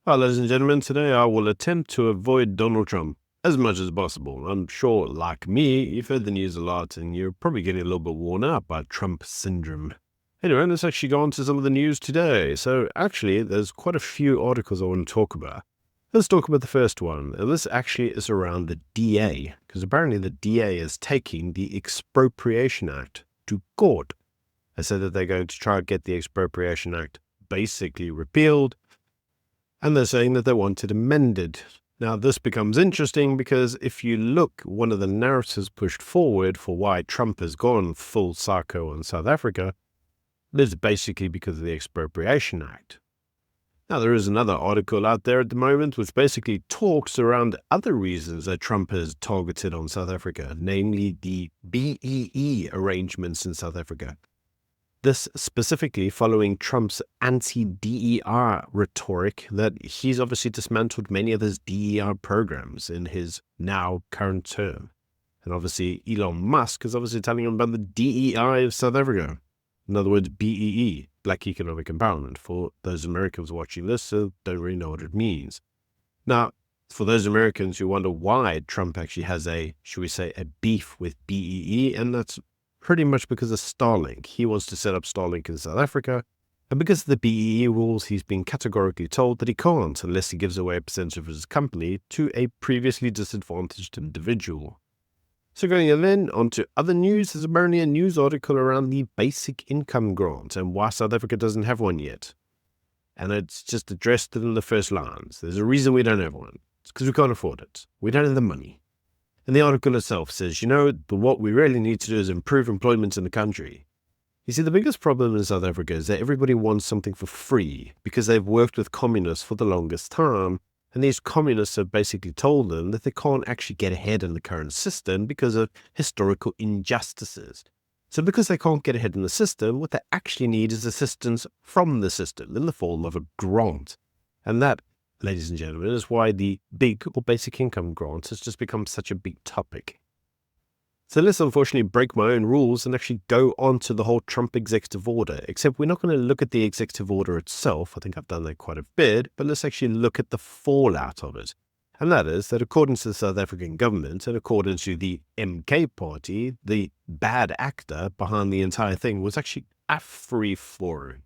Well, ladies and gentlemen, today I will attempt to avoid Donald Trump as much as possible. I'm sure, like me, you've heard the news a lot and you're probably getting a little bit worn out by Trump syndrome. Anyway, let's actually go on to some of the news today. So actually, there's quite a few articles I want to talk about. Let's talk about the first one. And this actually is around the DA, because apparently the DA is taking the Expropriation Act to court. They said that they're going to try and get the Expropriation Act basically repealed, and they're saying that they want it amended. Now, this becomes interesting because if you look, one of the narratives pushed forward for why Trump has gone full psycho on South Africa is basically because of the Expropriation Act. Now, there is another article out there at the moment which basically talks around other reasons that Trump has targeted on South Africa, namely the BEE arrangements in South Africa. This specifically following Trump's anti-DER rhetoric that he's obviously dismantled many of his DER programs in his now current term. And obviously Elon Musk is obviously telling him about the DEI of South Africa. In other words, BEE, Black Economic Empowerment. For those Americans watching this, don't really know what it means. Now, for those Americans who wonder why Trump actually has a beef with BEE, and that's pretty much because of Starlink. He wants to set up Starlink in South Africa, and because of the BEE rules, he's been categorically told that he can't unless he gives away a percentage of his company to a previously disadvantaged individual. So going then on to other news, there's apparently a news article around the basic income grant and why South Africa doesn't have one yet. And it's just addressed in the first lines. There's a reason we don't have one. It's because we can't afford it. We don't have the money. And the article itself says, what we really need to do is improve employment in the country. You see, the biggest problem in South Africa is that everybody wants something for free because they've worked with communists for the longest time. And these communists have basically told them that they can't actually get ahead in the current system because of historical injustices. So because they can't get ahead in the system, what they actually need is assistance from the system in the form of a grant. And that, ladies and gentlemen, is why the big or basic income grant has just become such a big topic. So let's unfortunately break my own rules and actually go on to the whole Trump executive order, except we're not going to look at the executive order itself. I think I've done that quite a bit, but let's actually look at the fallout of it. And that is that according to the South African government and according to the MK party, the bad actor behind the entire thing was actually AfriForum.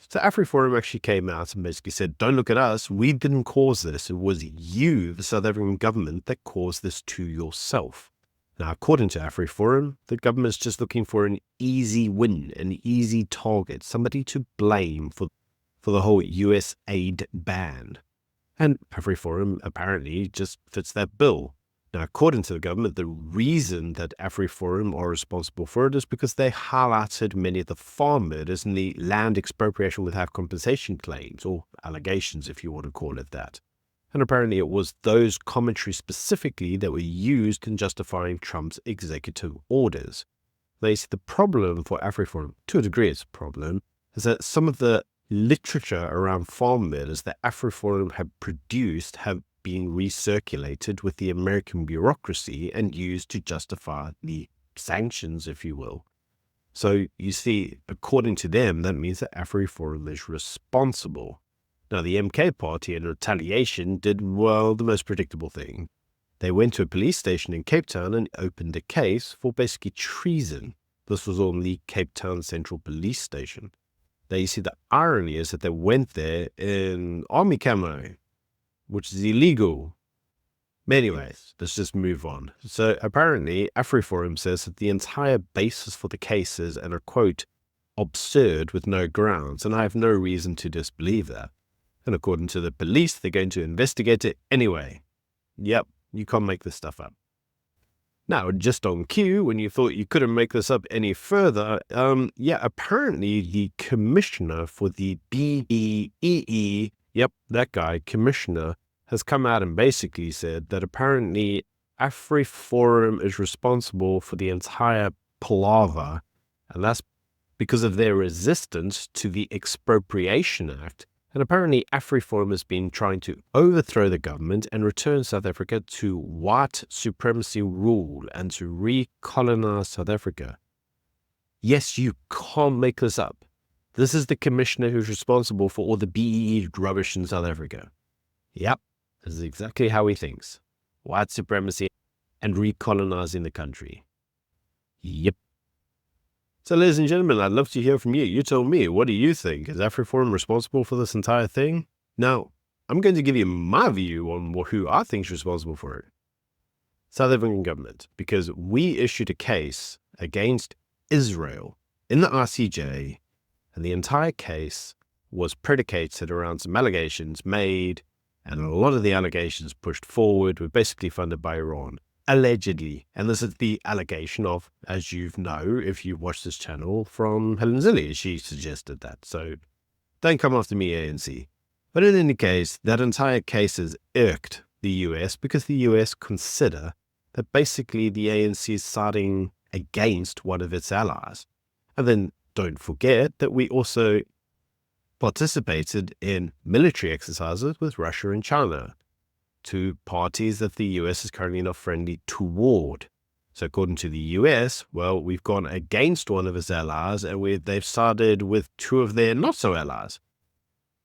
So AfriForum actually came out and basically said, don't look at us, we didn't cause this. It was you, the South African government, that caused this to yourself. Now, according to AfriForum, the government's just looking for an easy win, an easy target, somebody to blame for the whole US aid ban. And AfriForum apparently just fits that bill. Now, according to the government, the reason that AfriForum are responsible for it is because they highlighted many of the farm murders and the land expropriation without compensation claims, or allegations if you want to call it that. And apparently it was those commentaries specifically that were used in justifying Trump's executive orders. They see the problem for AfriForum, to a degree it's a problem, is that some of the literature around farm murders that AfriForum have produced have been recirculated with the American bureaucracy and used to justify the sanctions, if you will. So you see, according to them, that means that AfriForum is responsible. Now, the MK party in retaliation did, well, the most predictable thing. They went to a police station in Cape Town and opened a case for basically treason. This was on the Cape Town Central Police Station. Now, you see, the irony is that they went there in army camo, which is illegal. But anyways, let's just move on. So apparently, AfriForum says that the entire basis for the case is, and I quote, absurd with no grounds, and I have no reason to disbelieve that. And according to the police, they're going to investigate it anyway. Yep, you can't make this stuff up. Now, just on cue, when you thought you couldn't make this up any further, apparently the commissioner for the BEE, that guy, commissioner, has come out and basically said that apparently AfriForum is responsible for the entire palaver, and that's because of their resistance to the Expropriation Act. And apparently AfriForum has been trying to overthrow the government and return South Africa to white supremacy rule and to recolonize South Africa. Yes, you can't make this up. This is the commissioner who's responsible for all the BEE rubbish in South Africa. Yep, this is exactly how he thinks. White supremacy and recolonizing the country. Yep. So, ladies and gentlemen, I'd love to hear from you. You tell me, what do you think? Is AfriForum responsible for this entire thing? Now, I'm going to give you my view on who I think is responsible for it. South African government, because we issued a case against Israel in the ICJ, and the entire case was predicated around some allegations made, and a lot of the allegations pushed forward were basically funded by Iran. Allegedly. And this is the allegation of, as you know, if you watch this channel, from Helen Zille. She suggested that. So don't come after me, ANC. But in any case, that entire case has irked the US because the US consider that basically the ANC is siding against one of its allies. And then don't forget that we also participated in military exercises with Russia and China, two parties that the US is currently not friendly toward. So according to the US, well, we've gone against one of its allies, and they've sided with two of their not-so allies.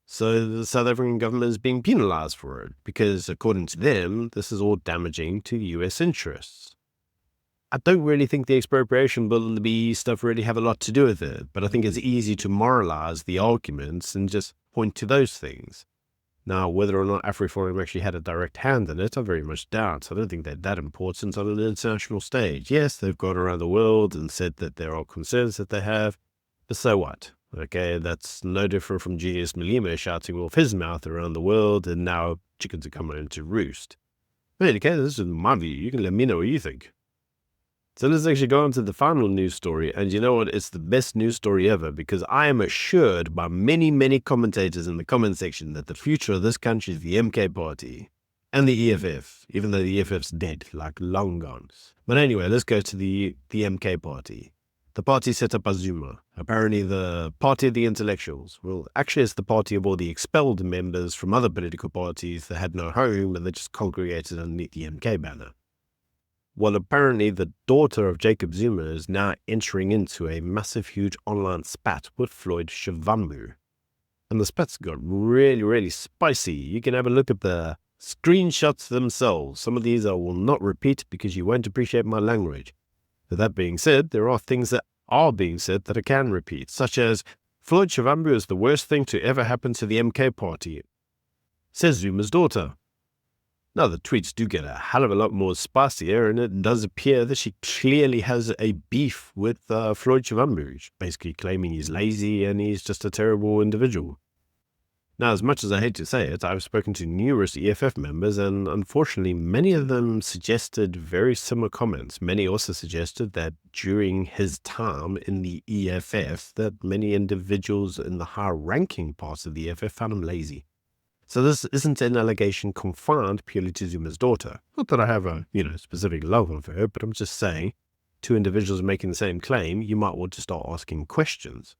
So the South African government is being penalized for it, because according to them, this is all damaging to US interests. I don't really think the expropriation bill and the BE stuff really have a lot to do with it, but I think it's easy to moralize the arguments and just point to those things. Now, whether or not AfriForum actually had a direct hand in it, I very much doubt. I don't think they're that important on an international stage. Yes, they've gone around the world and said that there are concerns that they have, but so what? Okay, that's no different from Julius Malema shouting off his mouth around the world, and now chickens are coming in to roost. But okay, this is my view. You can let me know what you think. So let's actually go on to the final news story. And you know what? It's the best news story ever, because I am assured by many, many commentators in the comment section that the future of this country is the MK party and the EFF, even though the EFF's dead, like long gone. But anyway, let's go to the MK party. The party set up by Zuma, apparently the party of the intellectuals. Well, actually it's the party of all the expelled members from other political parties that had no home and they just congregated underneath the MK banner. Well, apparently the daughter of Jacob Zuma is now entering into a massive, huge online spat with Floyd Shivambu. And the spats got really, really spicy. You can have a look at the screenshots themselves. Some of these I will not repeat because you won't appreciate my language. But that being said, there are things that are being said that I can repeat, such as, Floyd Shivambu is the worst thing to ever happen to the MK party, says Zuma's daughter. Now, the tweets do get a hell of a lot more spicier, and it does appear that she clearly has a beef with Floyd Shivambu, basically claiming he's lazy and he's just a terrible individual. Now, as much as I hate to say it, I've spoken to numerous EFF members, and unfortunately, many of them suggested very similar comments. Many also suggested that during his time in the EFF, that many individuals in the high-ranking parts of the EFF found him lazy. So this isn't an allegation confined purely to Zuma's daughter. Not that I have a, specific love for her, but I'm just saying, two individuals making the same claim, you might want to start asking questions.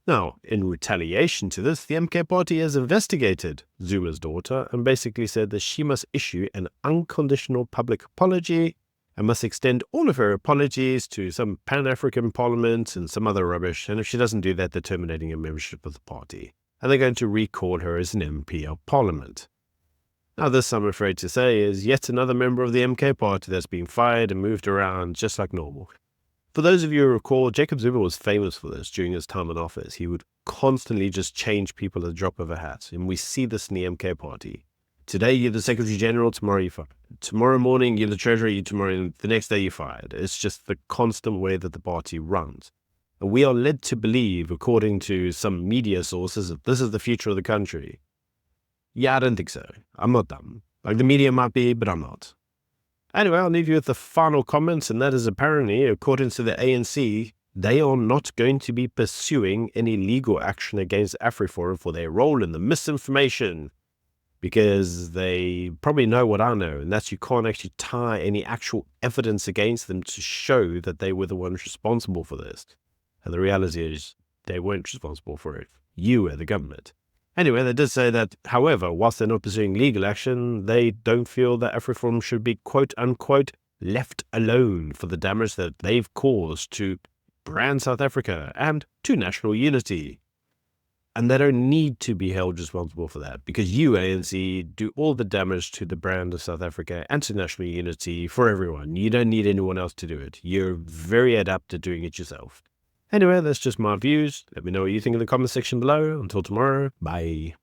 Now, in retaliation to this, the MK party has investigated Zuma's daughter and basically said that she must issue an unconditional public apology and must extend all of her apologies to some Pan-African parliament and some other rubbish, and if she doesn't do that, they're terminating her membership of the party. And they're going to recall her as an MP of Parliament. Now this, I'm afraid to say, is yet another member of the MK party that's been fired and moved around just like normal. For those of you who recall, Jacob Zuma was famous for this during his time in office. He would constantly just change people at the drop of a hat, and we see this in the MK party. Today you're the Secretary General, tomorrow you're fired. Tomorrow morning you're the Treasurer, the next day you're fired. It's just the constant way that the party runs. We are led to believe, according to some media sources, that this is the future of the country. Yeah, I don't think so. I'm not dumb. Like the media might be, but I'm not. Anyway, I'll leave you with the final comments, and that is apparently, according to the ANC, they are not going to be pursuing any legal action against AfriForum for their role in the misinformation, because they probably know what I know, and that's you can't actually tie any actual evidence against them to show that they were the ones responsible for this. And the reality is they weren't responsible for it. You were the government. Anyway, they did say that, however, whilst they're not pursuing legal action, they don't feel that AfriForum should be, quote unquote, left alone for the damage that they've caused to brand South Africa and to national unity. And they don't need to be held responsible for that because you, ANC, do all the damage to the brand of South Africa and to national unity for everyone. You don't need anyone else to do it. You're very adept at doing it yourself. Anyway, that's just my views. Let me know what you think in the comment section below. Until tomorrow, bye.